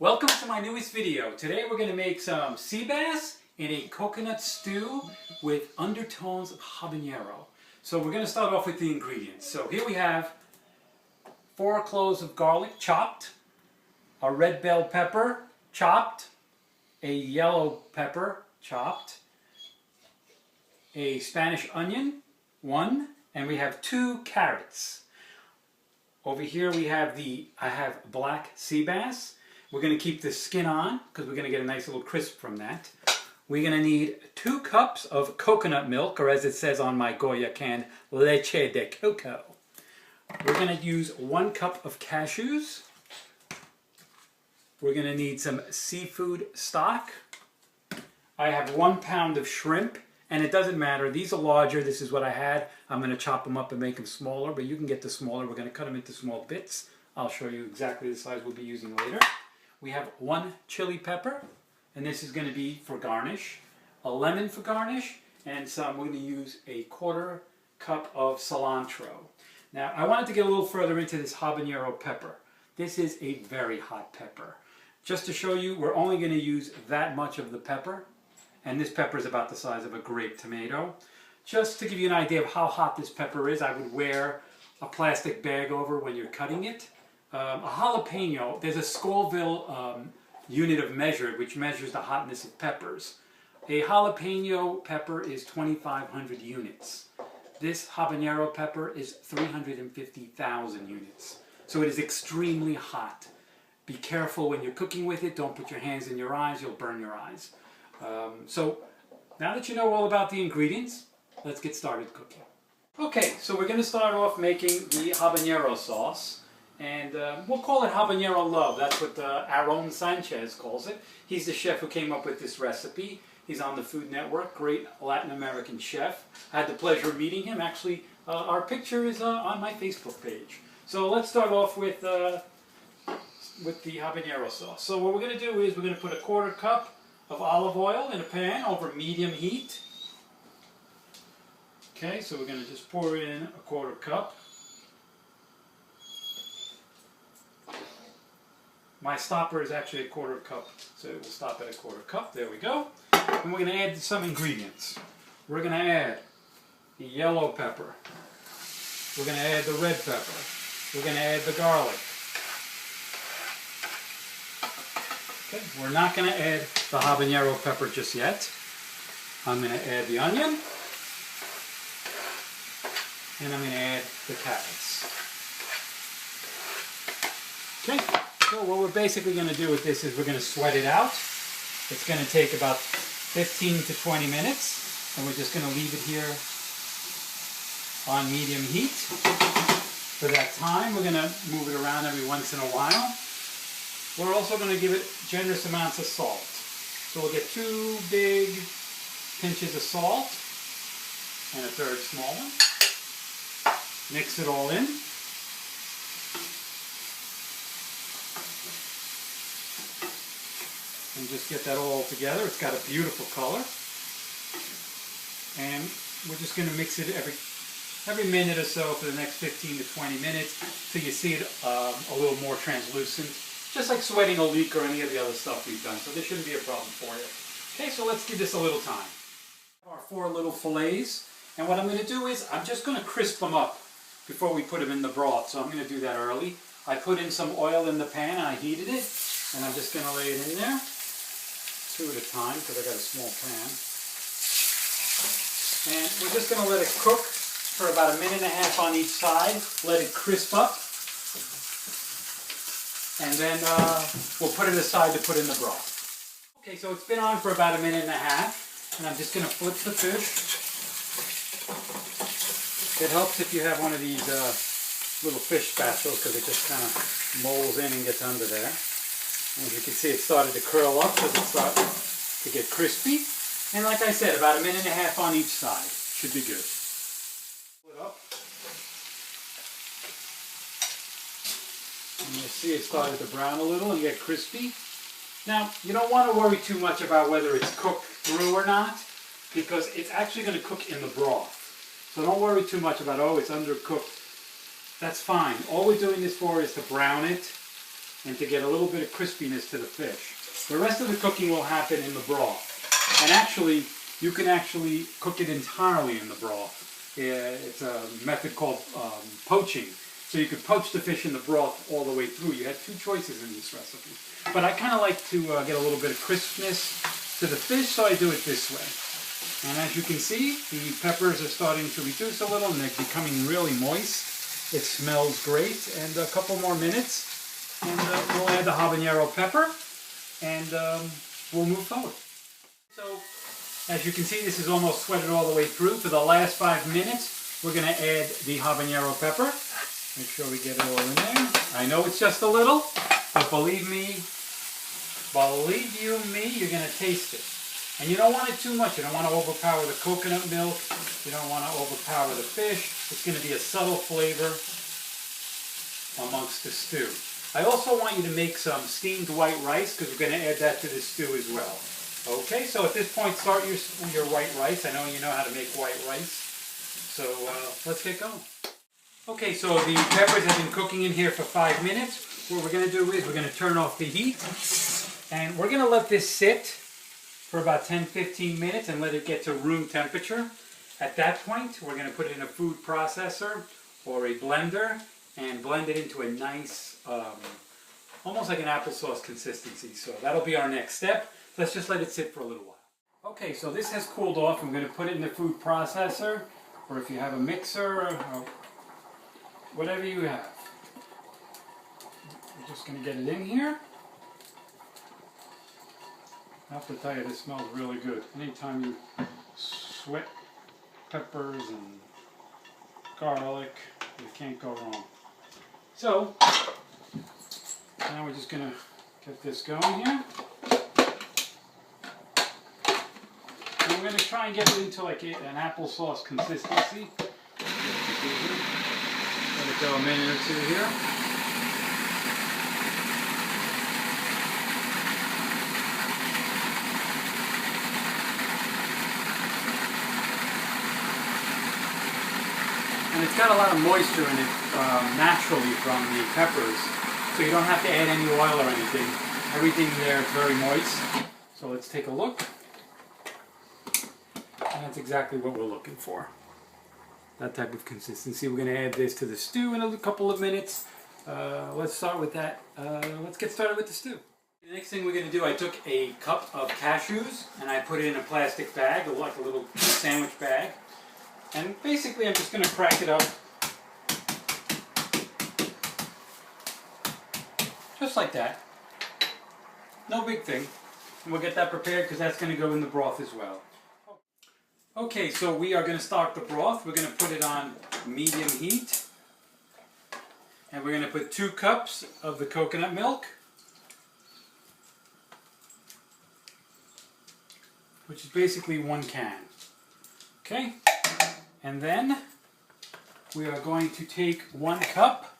Welcome to my newest video. Today we're going to make some sea bass in a coconut stew with undertones of habanero. So we're going to start off with the ingredients. So here we have 4 cloves of garlic chopped, a red bell pepper chopped, a yellow pepper chopped, a Spanish onion, 1, and we have 2 carrots. Over here we have I have black sea bass. We're going to keep the skin on because we're going to get a nice little crisp from that. We're going to need 2 cups of coconut milk, or as it says on my Goya can, leche de coco. We're going to use 1 cup of cashews. We're going to need some seafood stock. I have 1 pound of shrimp, and it doesn't matter. These are larger. This is what I had. I'm going to chop them up and make them smaller, but you can get the smaller. We're going to cut them into small bits. I'll show you exactly the size we'll be using later. We have 1 chili pepper, and this is going to be for garnish, a lemon for garnish, and we're going to use a 1/4 cup of cilantro. Now, I wanted to get a little further into this habanero pepper. This is a very hot pepper. Just to show you, we're only going to use that much of the pepper, and this pepper is about the size of a grape tomato. Just to give you an idea of how hot this pepper is, I would wear a plastic bag over when you're cutting it. A jalapeno, there's a Scoville unit of measure which measures the hotness of peppers. A jalapeno pepper is 2,500 units. This habanero pepper is 350,000 units. So it is extremely hot. Be careful when you're cooking with it. Don't put your hands in your eyes. You'll burn your eyes. So now that you know all about the ingredients, let's get started cooking. Okay, so we're going to start off making the habanero sauce. And we'll call it habanero love. That's what Aaron Sanchez calls it. He's the chef who came up with this recipe. He's on the Food Network, great Latin American chef. I had the pleasure of meeting him. Actually, our picture is on my Facebook page. So let's start off with the habanero sauce. So what we're going to do is we're going to put a 1/4 cup of olive oil in a pan over medium heat. Okay, so we're going to just pour in a 1/4 cup. My stopper is actually a 1/4 cup, so it will stop at a 1/4 cup. There we go. And we're going to add some ingredients. We're going to add the yellow pepper. We're going to add the red pepper. We're going to add the garlic. Okay, we're not going to add the habanero pepper just yet. I'm going to add the onion. And I'm going to add the carrots. Okay. So what we're basically going to do with this is we're going to sweat it out. It's going to take about 15 to 20 minutes, and we're just going to leave it here on medium heat. For that time, we're going to move it around every once in a while. We're also going to give it generous amounts of salt. So we'll get 2 big pinches of salt and a 1/3 small one. Mix it all in. And just get that all together. It's got a beautiful color. And we're just going to mix it every minute or so for the next 15 to 20 minutes till you see it a little more translucent. Just like sweating a leek or any of the other stuff we've done. So this shouldn't be a problem for you. Okay, so let's give this a little time. Our 4 little fillets. And what I'm going to do is I'm just going to crisp them up before we put them in the broth. So I'm going to do that early. I put in some oil in the pan and I heated it. And I'm just going to lay it in there. 2 at a time because I got a small pan. And we're just going to let it cook for about 1.5 minutes on each side. Let it crisp up. And then we'll put it aside to put in the broth. Okay, so it's been on for about 1.5 minutes. And I'm just going to flip the fish. It helps if you have one of these little fish spatulas because it just kind of molds in and gets under there. And as you can see, it started to curl up as it started to get crispy. And like I said, about 1.5 minutes on each side. Should be good. Pull it up. And you see it started to brown a little and get crispy. Now, you don't want to worry too much about whether it's cooked through or not, because it's actually going to cook in the broth. So don't worry too much about, oh, it's undercooked. That's fine. All we're doing this for is to brown it and to get a little bit of crispiness to the fish. The rest of the cooking will happen in the broth. And actually, you can actually cook it entirely in the broth. It's a method called poaching. So you could poach the fish in the broth all the way through. You had two choices in this recipe. But I kind of like to get a little bit of crispness to the fish, so I do it this way. And as you can see, the peppers are starting to reduce a little and they're becoming really moist. It smells great. And a couple more minutes and we'll add the habanero pepper and we'll move forward. So as you can see, this is almost sweated all the way through. For the last 5 minutes, we're going to add the habanero pepper. Make sure we get it all in there. I know it's just a little, but believe you me, you're going to taste it. And you don't want it too much. You don't want to overpower the coconut milk. You don't want to overpower the fish. It's going to be a subtle flavor amongst the stew. I also want you to make some steamed white rice because we're going to add that to the stew as well. Okay, so at this point start your white rice. I know you know how to make white rice. So let's get going. Okay, so the peppers have been cooking in here for 5 minutes. What we're going to do is we're going to turn off the heat. And we're going to let this sit for about 10-15 minutes and let it get to room temperature. At that point, we're going to put it in a food processor or a blender and blend it into a nice, almost like an applesauce consistency. So that'll be our next step. Let's just let it sit for a little while. Okay, so this has cooled off. I'm going to put it in the food processor, or if you have a mixer, or whatever you have. We're just going to get it in here. I have to tell you, this smells really good. Anytime you sweat peppers and garlic, you can't go wrong. So, now we're just going to get this going here. And we're going to try and get it into like an applesauce consistency. Let it go a minute or two here. And it's got a lot of moisture in it naturally from the peppers, so you don't have to add any oil or anything. Everything there is very moist. So let's take a look. And that's exactly what we're looking for. That type of consistency. We're going to add this to the stew in a couple of minutes. Let's start with that. Let's get started with the stew. The next thing we're going to do, I took a cup of cashews and I put it in a plastic bag, like a little sandwich bag. And basically I'm just going to crack it up. Just like that. No big thing. And we'll get that prepared because that's going to go in the broth as well. Okay, so we are going to start the broth. We're going to put it on medium heat. And we're going to put 2 cups of the coconut milk, which is basically 1 can. Okay? And then we are going to take 1 cup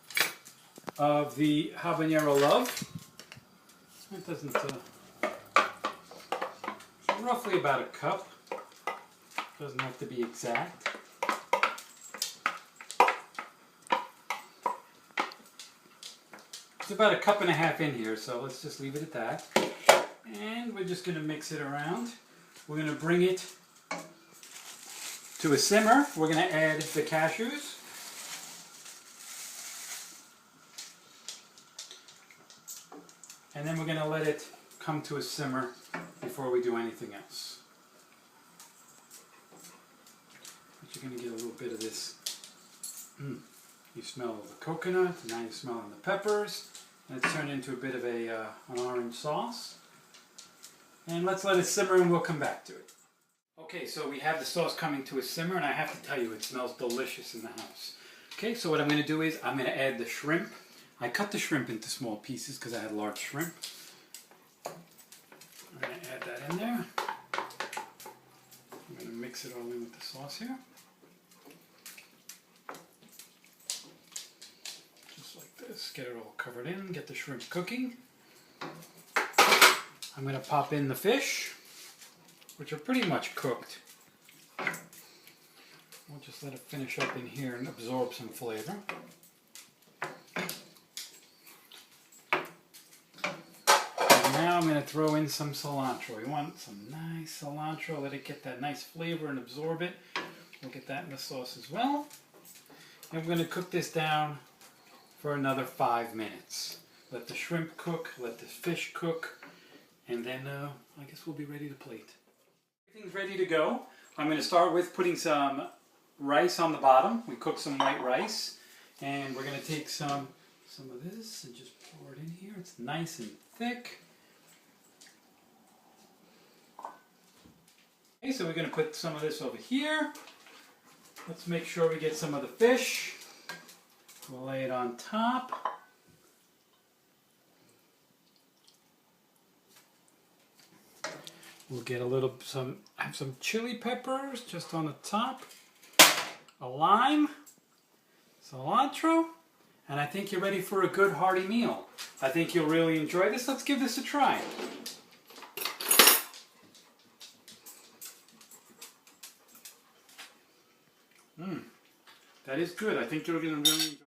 of the habanero love. It doesn't, roughly about a cup. Doesn't have to be exact. It's about 1.5 cups in here, so let's just leave it at that. And we're just going to mix it around. We're going to bring it to a simmer. We're going to add the cashews. And then we're going to let it come to a simmer before we do anything else. You're going to get a little bit of this. You smell the coconut, now you're smelling the peppers, and it's turned into a bit of an orange sauce. And let's let it simmer and we'll come back to it. Okay, so we have the sauce coming to a simmer, and I have to tell you, it smells delicious in the house. Okay, so what I'm going to do is I'm going to add the shrimp. I cut the shrimp into small pieces because I had large shrimp. I'm going to add that in there. I'm going to mix it all in with the sauce here. Get it all covered in, get the shrimp cooking. I'm going to pop in the fish, which are pretty much cooked. We'll just let it finish up in here and absorb some flavor. I'm going to throw in some cilantro. We want some nice cilantro. Let it get that nice flavor and absorb it. We'll get that in the sauce as well. And we're going to cook this down for another 5 minutes. Let the shrimp cook, let the fish cook, and then I guess we'll be ready to plate. Everything's ready to go. I'm going to start with putting some rice on the bottom. We cooked some white rice, and we're going to take some of this and just pour it in here. It's nice and thick. Okay, so we're going to put some of this over here. Let's make sure we get some of the fish. We'll lay it on top. We'll get some chili peppers just on the top, a lime, cilantro, and I think you're ready for a good hearty meal. I think you'll really enjoy this. Let's give this a try. That is good. I think you're going to really enjoy it.